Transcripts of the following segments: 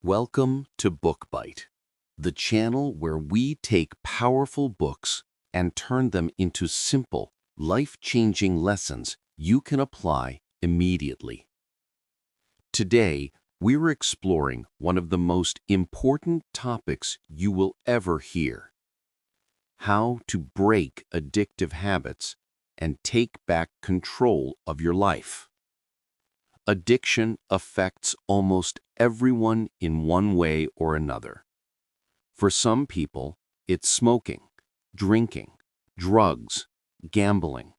Welcome to BookBite, the channel where we take powerful books and turn them into simple, life-changing lessons you can apply immediately. Today, we're exploring one of the most important topics you will ever hear: how to break addictive habits and take back control of your life. Addiction affects almost everyone in one way or another. For some people, it's smoking, drinking, drugs, gambling,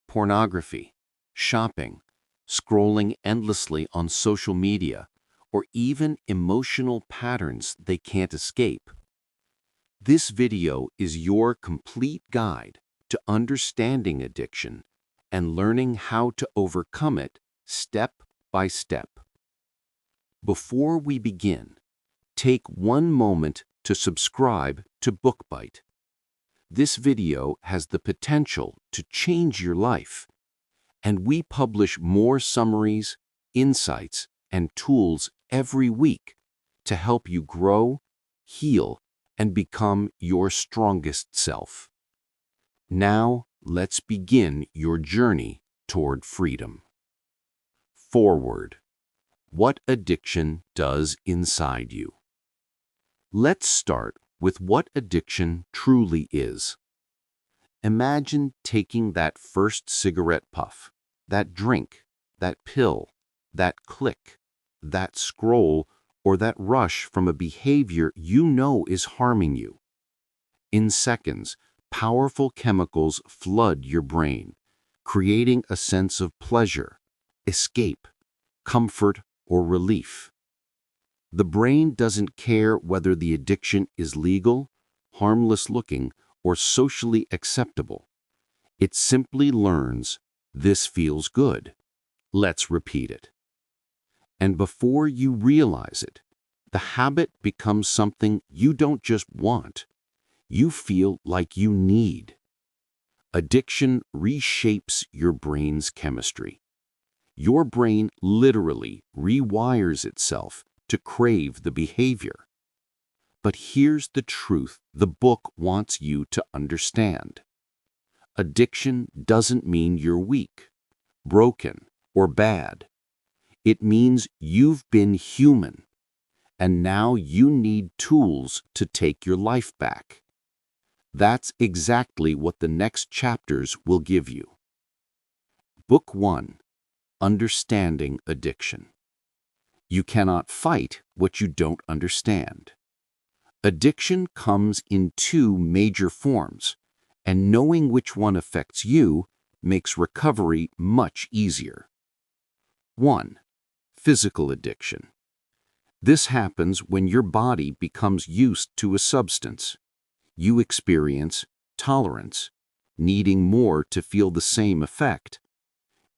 pornography, shopping, scrolling endlessly on social media, or even emotional patterns they can't escape. This video is your complete guide to understanding addiction and learning how to overcome it step by step. Before we begin, take one moment to subscribe to BookBite. This video has the potential to change your life, and we publish more summaries, insights, and tools every week to help you grow, heal, and become your strongest self. Now, let's begin your journey toward freedom. Forward. What addiction does inside you. Let's start with what addiction truly is. Imagine taking that first cigarette puff, that drink, that pill, that click, that scroll, or that rush from a behavior you know is harming you. In seconds, powerful chemicals flood your brain, creating a sense of pleasure, escape, comfort, or relief. The brain doesn't care whether the addiction is legal, harmless looking, or socially acceptable. It simply learns, this feels good. Let's repeat it. And before you realize it, the habit becomes something you don't just want, you feel like you need. Addiction reshapes your brain's chemistry. Your brain literally rewires itself to crave the behavior. But here's the truth the book wants you to understand. Addiction doesn't mean you're weak, broken, or bad. It means you've been human, and now you need tools to take your life back. That's exactly what the next chapters will give you. Book 1. Understanding addiction. You cannot fight what you don't understand. Addiction comes in two major forms, and knowing which one affects you makes recovery much easier. 1. Physical addiction. This happens when your body becomes used to a substance. You experience tolerance, needing more to feel the same effect,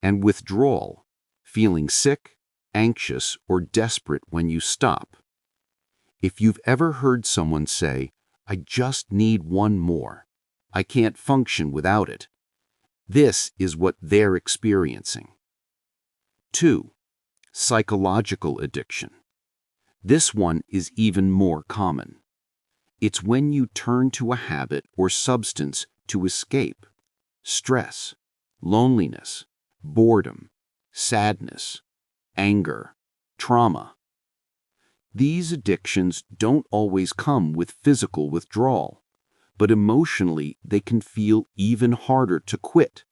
and withdrawal, feeling sick, anxious, or desperate when you stop. If you've ever heard someone say, "I just need one more, I can't function without it," this is what they're experiencing. 2. Psychological addiction. This one is even more common. It's when you turn to a habit or substance to escape stress, loneliness, boredom, sadness, anger, trauma. These addictions don't always come with physical withdrawal, but emotionally they can feel even harder to quit.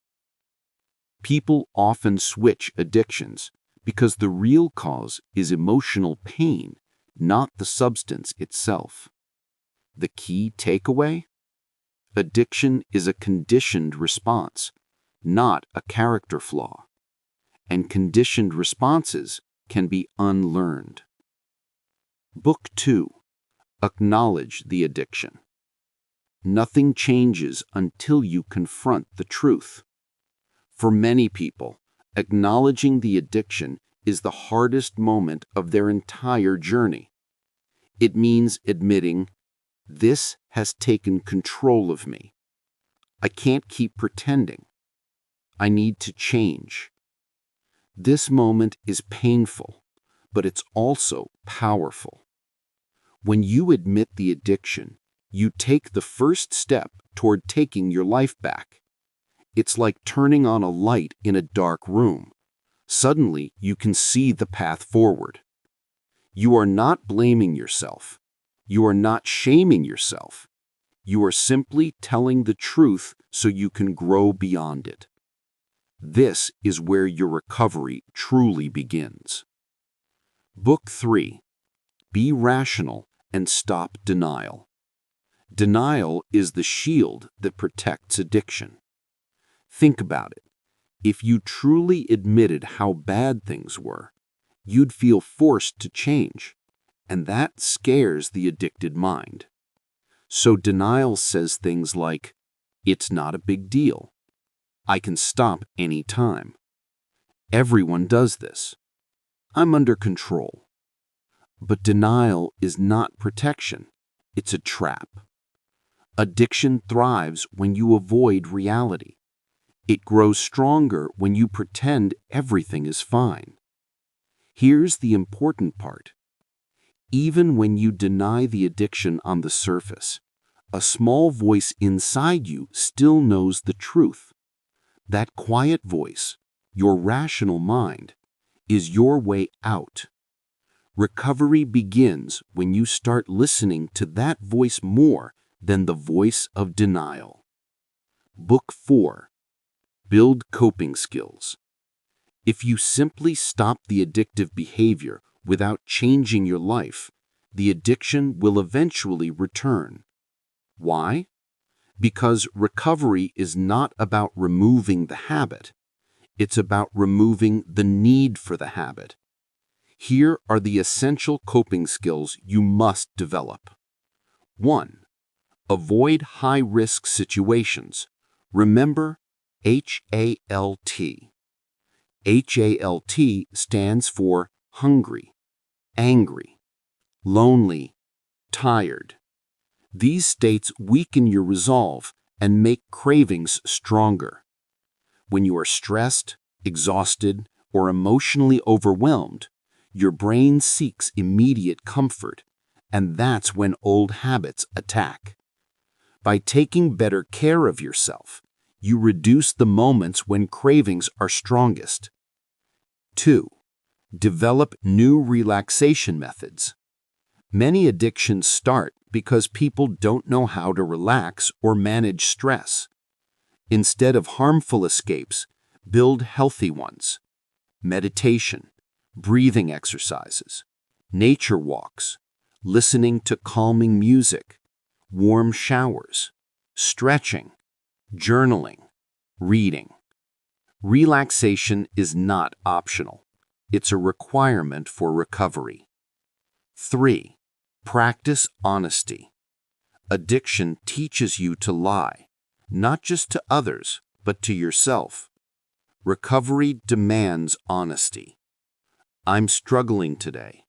People often switch addictions because the real cause is emotional pain, not the substance itself. The key takeaway? Addiction is a conditioned response, not a character flaw. And conditioned responses can be unlearned. Book 2. Acknowledge the addiction. Nothing changes until you confront the truth. For many people, acknowledging the addiction is the hardest moment of their entire journey. It means admitting, this has taken control of me. I can't keep pretending. I need to change. This moment is painful, but it's also powerful. When you admit the addiction, you take the first step toward taking your life back. It's like turning on a light in a dark room. Suddenly, you can see the path forward. You are not blaming yourself. You are not shaming yourself. You are simply telling the truth so you can grow beyond it. This is where your recovery truly begins. Book 3. Be rational and stop denial. Denial is the shield that protects addiction. Think about it. If you truly admitted how bad things were, you'd feel forced to change, and that scares the addicted mind. So denial says things like, "It's not a big deal. I can stop any time. Everyone does this. I'm under control." But denial is not protection. It's a trap. Addiction thrives when you avoid reality. It grows stronger when you pretend everything is fine. Here's the important part. Even when you deny the addiction on the surface, a small voice inside you still knows the truth. That quiet voice, your rational mind, is your way out. Recovery begins when you start listening to that voice more than the voice of denial. Book 4. Build coping skills. If you simply stop the addictive behavior without changing your life, the addiction will eventually return. Why? Because recovery is not about removing the habit. It's about removing the need for the habit. Here are the essential coping skills you must develop. 1. Avoid high-risk situations. Remember HALT. HALT stands for hungry, angry, lonely, tired. These states weaken your resolve and make cravings stronger. When you are stressed, exhausted, or emotionally overwhelmed, your brain seeks immediate comfort, and that's when old habits attack. By taking better care of yourself, you reduce the moments when cravings are strongest. 2. Develop new relaxation methods. Many addictions start because people don't know how to relax or manage stress. Instead of harmful escapes, build healthy ones. Meditation, breathing exercises, nature walks, listening to calming music, warm showers, stretching, journaling, reading. Relaxation is not optional. It's a requirement for recovery. 3. Practice honesty. Addiction teaches you to lie, not just to others, but to yourself. Recovery demands honesty. I'm struggling today.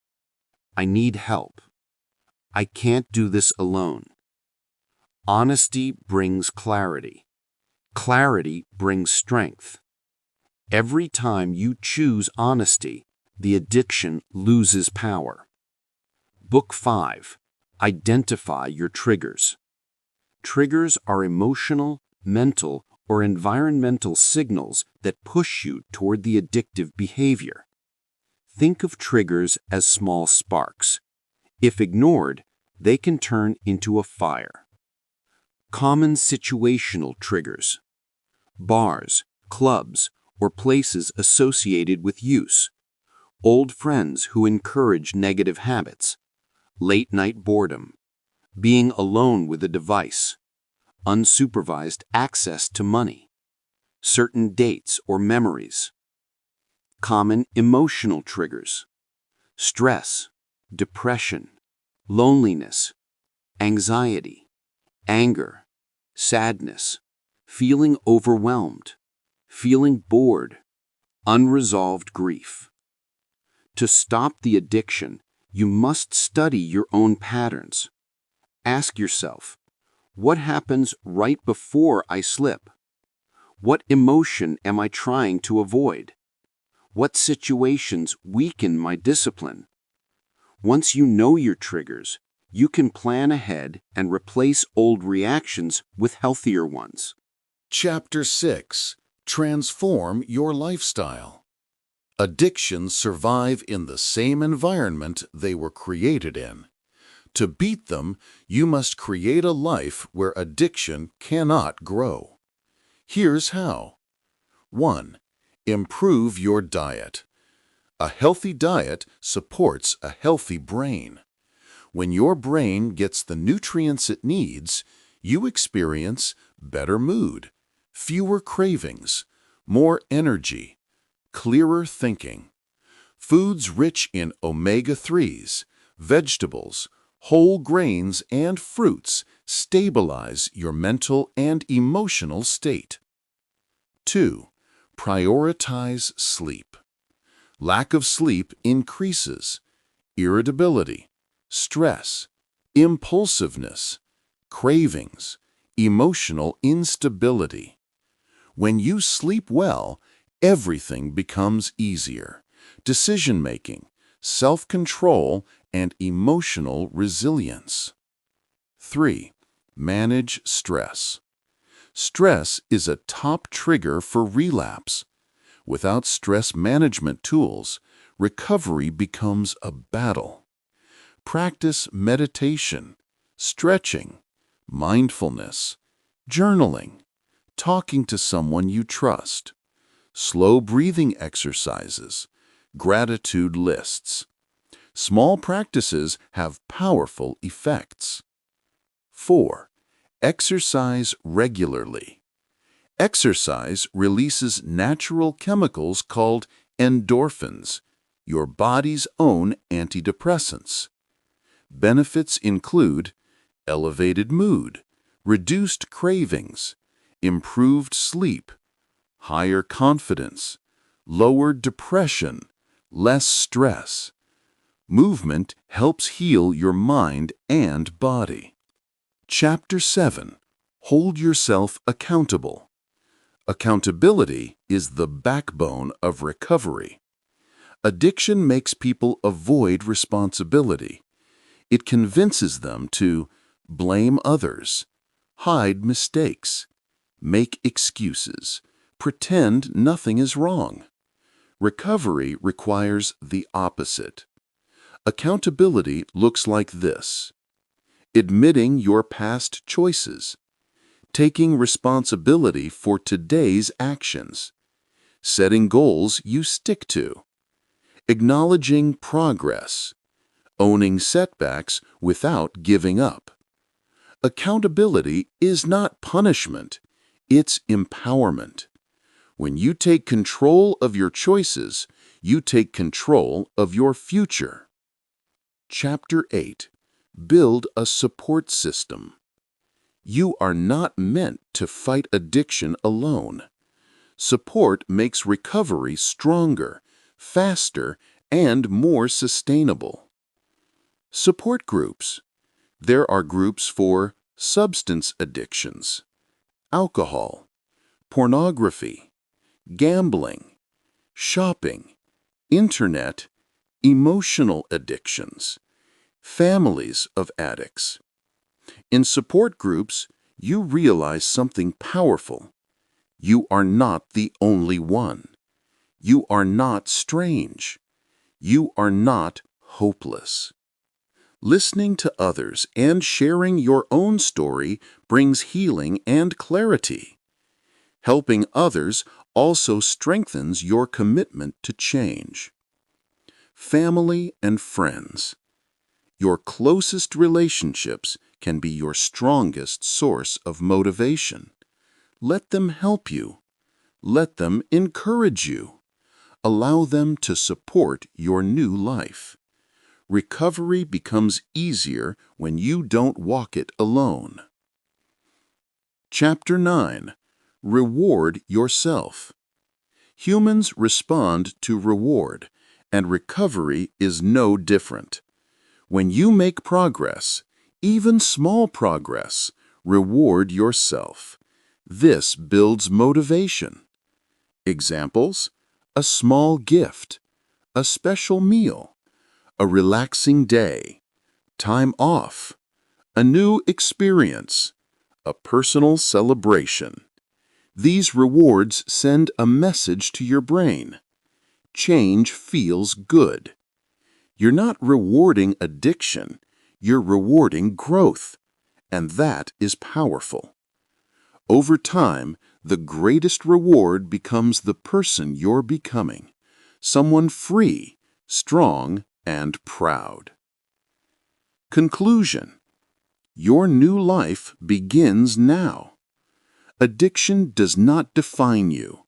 I need help. I can't do this alone. Honesty brings clarity. Clarity brings strength. Every time you choose honesty, the addiction loses power. Book 5. Identify your triggers. Triggers are emotional, mental, or environmental signals that push you toward the addictive behavior. Think of triggers as small sparks. If ignored, they can turn into a fire. Common situational triggers. Bars, clubs, or places associated with use. Old friends who encourage negative habits. Late-night boredom. Being alone with a device. Unsupervised access to money. Certain dates or memories. Common emotional triggers. Stress, depression, loneliness, anxiety, anger, sadness, feeling overwhelmed, feeling bored, unresolved grief. To stop the addiction, you must study your own patterns. Ask yourself, what happens right before I slip? What emotion am I trying to avoid? What situations weaken my discipline? Once you know your triggers, You can plan ahead and replace old reactions with healthier ones. Chapter 6. Transform your lifestyle. Addictions survive in the same environment they were created in. To beat them, you must create a life where addiction cannot grow. Here's how. 1. Improve your diet. A healthy diet supports a healthy brain. When your brain gets the nutrients it needs, you experience better mood, fewer cravings, more energy, clearer thinking. Foods rich in omega-3s, vegetables, whole grains, and fruits stabilize your mental and emotional state. 2. Prioritize sleep. Lack of sleep increases irritability, stress, impulsiveness, cravings, emotional instability. When you sleep well, everything becomes easier. Decision-making, self-control, and emotional resilience. 3. Manage stress. Stress is a top trigger for relapse. Without stress management tools, recovery becomes a battle. Practice meditation, stretching, mindfulness, journaling, talking to someone you trust, slow breathing exercises, gratitude lists. Small practices have powerful effects. 4. Exercise regularly. Exercise releases natural chemicals called endorphins, your body's own antidepressants. Benefits include elevated mood, reduced cravings, improved sleep, higher confidence, lowered depression, less stress. Movement helps heal your mind and body. Chapter 7. Hold yourself accountable. Accountability is the backbone of recovery. Addiction makes people avoid responsibility. It convinces them to blame others, hide mistakes, make excuses, pretend nothing is wrong. Recovery requires the opposite. Accountability looks like this: admitting your past choices, taking responsibility for today's actions, setting goals you stick to, acknowledging progress, owning setbacks without giving up. Accountability is not punishment, it's empowerment. When you take control of your choices, you take control of your future. Chapter 8. Build a support system. You are not meant to fight addiction alone. Support makes recovery stronger, faster, and more sustainable. Support groups. There are groups for substance addictions, alcohol, pornography, gambling, shopping, internet, emotional addictions, families of addicts. In support groups, you realize something powerful. You are not the only one. You are not strange. You are not hopeless. Listening to others and sharing your own story brings healing and clarity. Helping others also strengthens your commitment to change. Family and friends. Your closest relationships can be your strongest source of motivation. Let them help you. Let them encourage you. Allow them to support your new life. Recovery becomes easier when you don't walk it alone. Chapter 9. Reward yourself. Humans respond to reward, and recovery is no different. When you make progress, even small progress, reward yourself. This builds motivation. Examples: a small gift, a special meal, a relaxing day, time off, a new experience, a personal celebration. These rewards send a message to your brain. Change feels good. You're not rewarding addiction, you're rewarding growth, and that is powerful. Over time, the greatest reward becomes the person you're becoming, someone free, strong, and proud. Conclusion: your new life begins now. Addiction does not define you.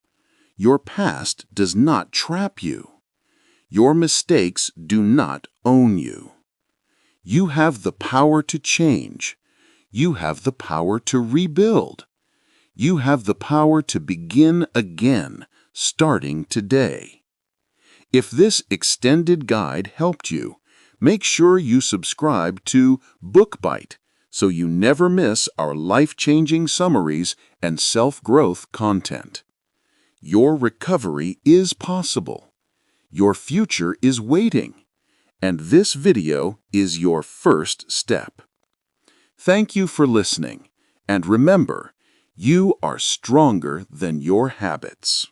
Your past does not trap you. Your mistakes do not own you. You have the power to change. You have the power to rebuild. You have the power to begin again, starting today. If this extended guide helped you, make sure you subscribe to BookBite so you never miss our life-changing summaries and self-growth content. Your recovery is possible. Your future is waiting. And this video is your first step. Thank you for listening. And remember, you are stronger than your habits.